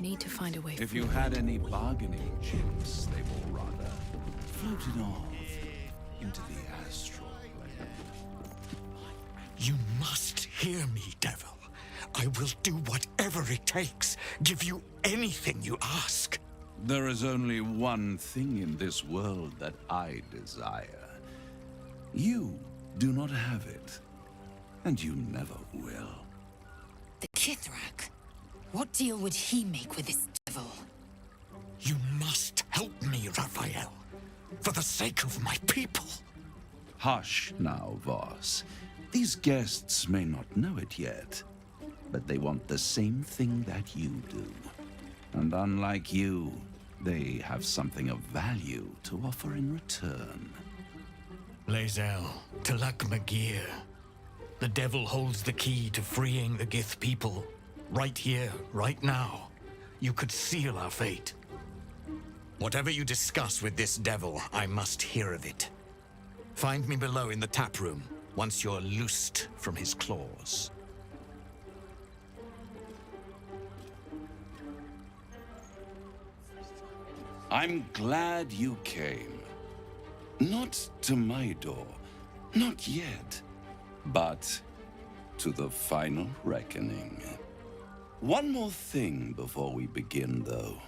Need to find a way. If you had any bargaining chips, they will rather floated off into the astral plane. You must hear me, devil. I will do whatever it takes. Give you anything you ask. There is only one thing in this world that I desire. You do not have it, and you never will. The Kithrak? What deal would he make with this devil? You must help me, Raphael. For the sake of my people. Hush now, Voss. These guests may not know it yet, but they want the same thing that you do. And unlike you, they have something of value to offer in return. Lae'zel, Talak Magir. The devil holds the key to freeing the Gith people. Right here, right now. You could seal our fate. Whatever you discuss with this devil, I must hear of it. Find me below in the tap room, once you're loosed from his claws. I'm glad you came. Not to my door, not yet, but to the final reckoning. One more thing before we begin, though.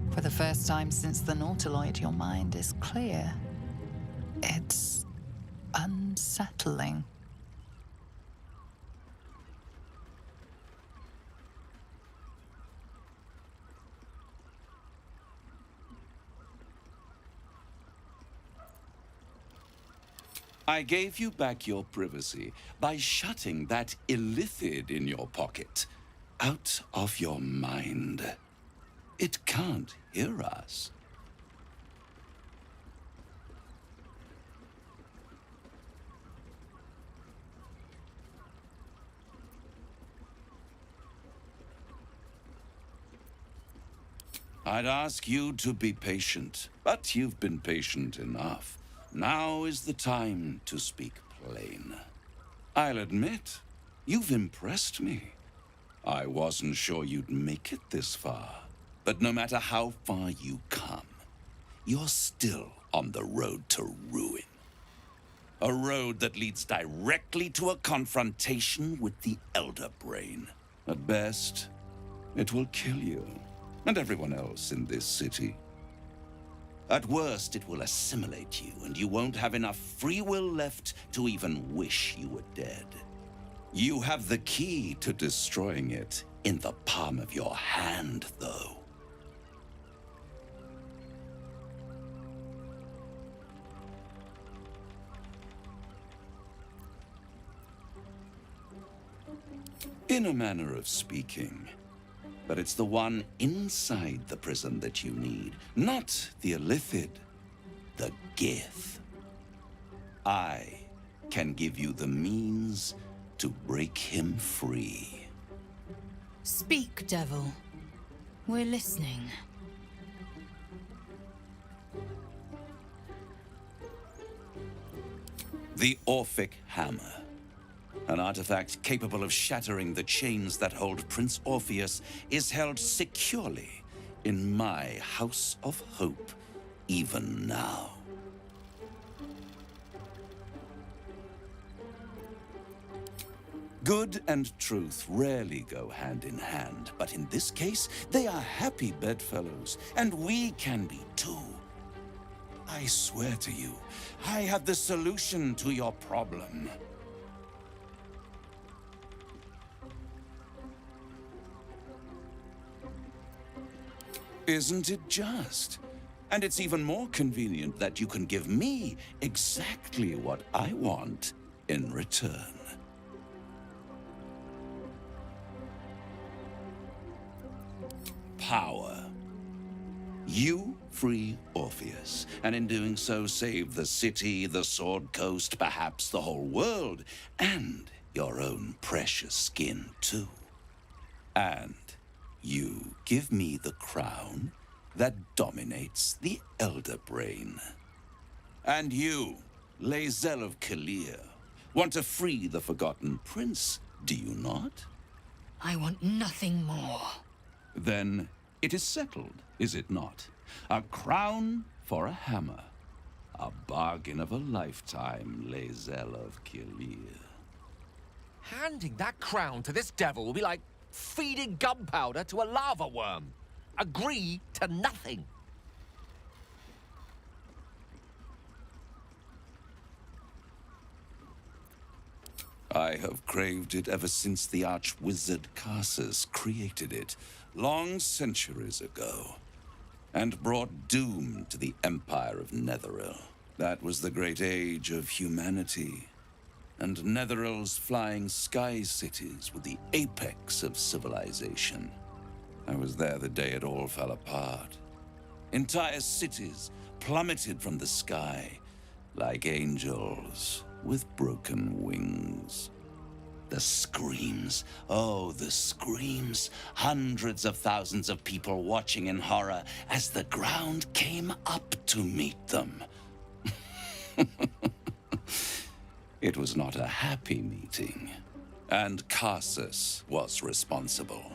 For the first time since the Nautiloid, your mind is clear. It's unsettling. I gave you back your privacy by shutting that illithid in your pocket out of your mind. It can't hear us. I'd ask you to be patient, but you've been patient enough. Now is the time to speak plain. I'll admit, you've impressed me. I wasn't sure you'd make it this far. But no matter how far you come, you're still on the road to ruin. A road that leads directly to a confrontation with the Elder Brain. At best, it will kill you, and everyone else in this city. At worst, it will assimilate you, and you won't have enough free will left to even wish you were dead. You have the key to destroying it in the palm of your hand, though. In a manner of speaking. But it's the one inside the prison that you need, not the illithid, the Gith. I can give you the means to break him free. Speak, devil. We're listening. The Orphic Hammer. An artifact capable of shattering the chains that hold Prince Orpheus is held securely in my House of Hope, even now. Good and truth rarely go hand in hand, but in this case, they are happy bedfellows, and we can be too. I swear to you, I have the solution to your problem. Isn't it just? And it's even more convenient that you can give me exactly what I want in return. Power. You free Orpheus, and in doing so save the city, the Sword Coast, perhaps the whole world, and your own precious skin too. And you give me the crown that dominates the Elder Brain. And you, Lae'zel of Kalir, want to free the Forgotten Prince, do you not? I want nothing more. Then it is settled, is it not? A crown for a hammer. A bargain of a lifetime, Lae'zel of Kalir. Handing that crown to this devil will be like feeding gunpowder to a lava worm. Agree to nothing. I have craved it ever since the arch-wizard Karsus created it, long centuries ago, and brought doom to the Empire of Netheril. That was the great age of humanity, and Netheril's flying sky cities were the apex of civilization. I was there the day it all fell apart. Entire cities plummeted from the sky like angels with broken wings. The screams, oh, the screams. Hundreds of thousands of people watching in horror as the ground came up to meet them. It was not a happy meeting, and Karsus was responsible.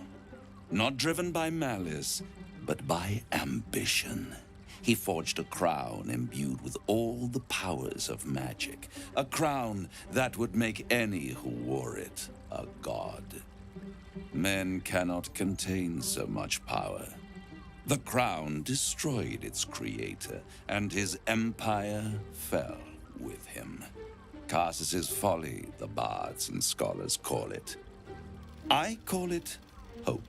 Not driven by malice, but by ambition. He forged a crown imbued with all the powers of magic. A crown that would make any who wore it a god. Men cannot contain so much power. The crown destroyed its creator, and his empire fell with him. Karsus's folly, the bards and scholars call it. I call it hope.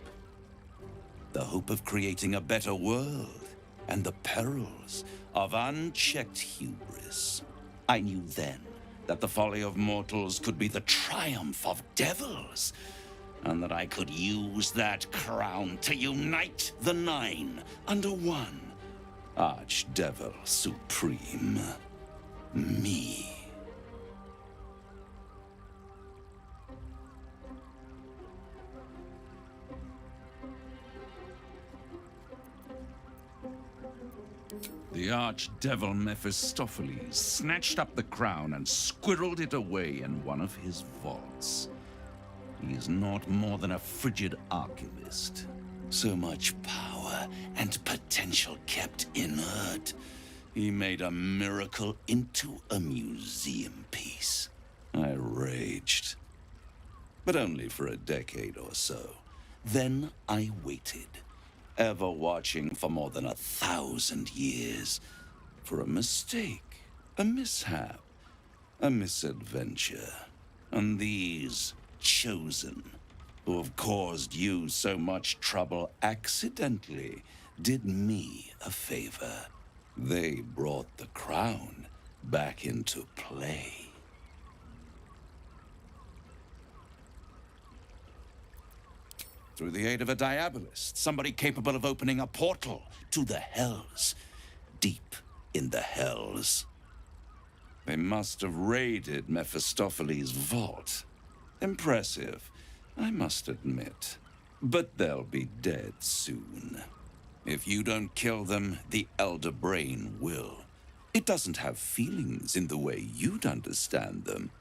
The hope of creating a better world, and the perils of unchecked hubris. I knew then that the folly of mortals could be the triumph of devils, and that I could use that crown to unite the Nine under one Archdevil Supreme. Me. The archdevil Mephistopheles snatched up the crown and squirreled it away in one of his vaults. He is not more than a frigid alchemist. So much power and potential kept inert. He made a miracle into a museum piece. I raged. But only for a decade or so. Then I waited, ever watching for more than 1,000 years, for a mistake, a mishap, a misadventure. And these chosen, who have caused you so much trouble accidentally, did me a favor. They brought the crown back into play. Through the aid of a diabolist, somebody capable of opening a portal to the Hells, deep in the Hells. They must have raided Mephistopheles' vault. Impressive, I must admit. But they'll be dead soon. If you don't kill them, the Elder Brain will. It doesn't have feelings in the way you'd understand them.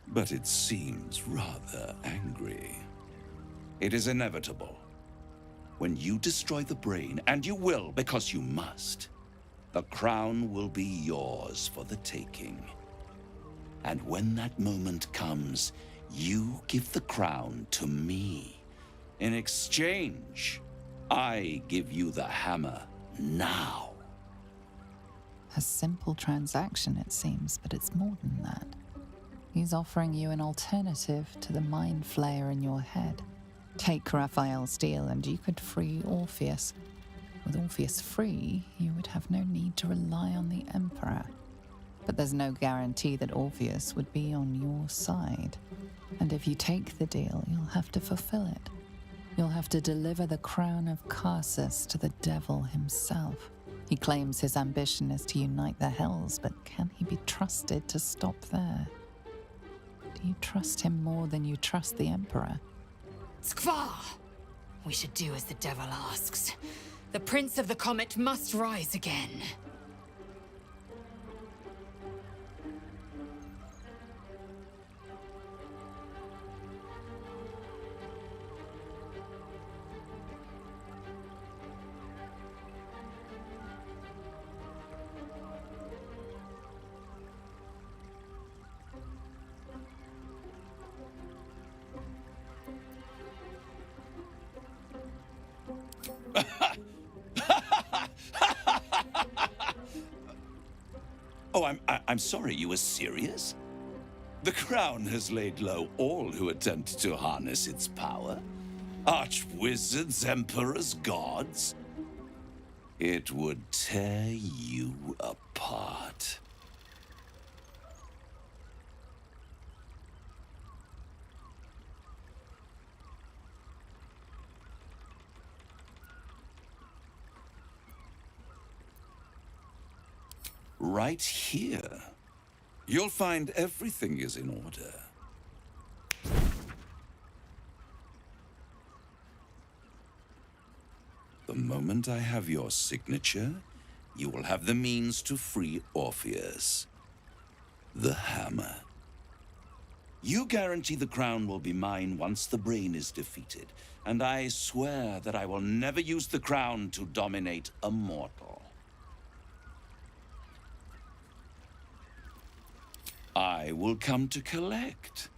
But it seems rather angry. It is inevitable. When you destroy the brain, and you will because you must, the crown will be yours for the taking. And when that moment comes, you give the crown to me. In exchange, I give you the hammer now. A simple transaction, it seems, but it's more than that. He's offering you an alternative to the mind flayer in your head. Take Raphael's deal and you could free Orpheus. With Orpheus free, you would have no need to rely on the Emperor. But there's no guarantee that Orpheus would be on your side. And if you take the deal, you'll have to fulfill it. You'll have to deliver the crown of Karsus to the devil himself. He claims his ambition is to unite the Hells, but can he be trusted to stop there? Do you trust him more than you trust the Emperor? Skvar! We should do as the devil asks. The Prince of the Comet must rise again. Oh, I'm sorry, you were serious? The crown has laid low all who attempt to harness its power. Archwizards, emperors, gods. It would tear you apart. Right here. You'll find everything is in order. The moment I have your signature, you will have the means to free Orpheus. The hammer. You guarantee the crown will be mine once the brain is defeated, and I swear that I will never use the crown to dominate a mortal. I will come to collect.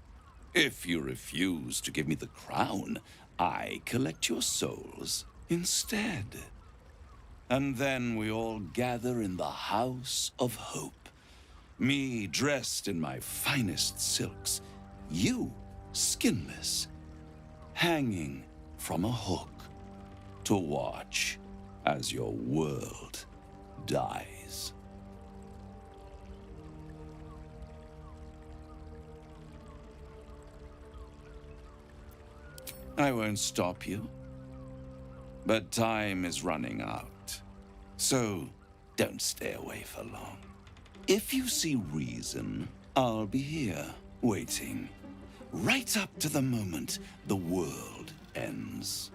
If you refuse to give me the crown, I collect your souls instead. And then we all gather in the House of Hope. Me dressed in my finest silks, you skinless, hanging from a hook to watch as your world dies. I won't stop you. But time is running out. So don't stay away for long. If you see reason, I'll be here, waiting. Right up to the moment the world ends.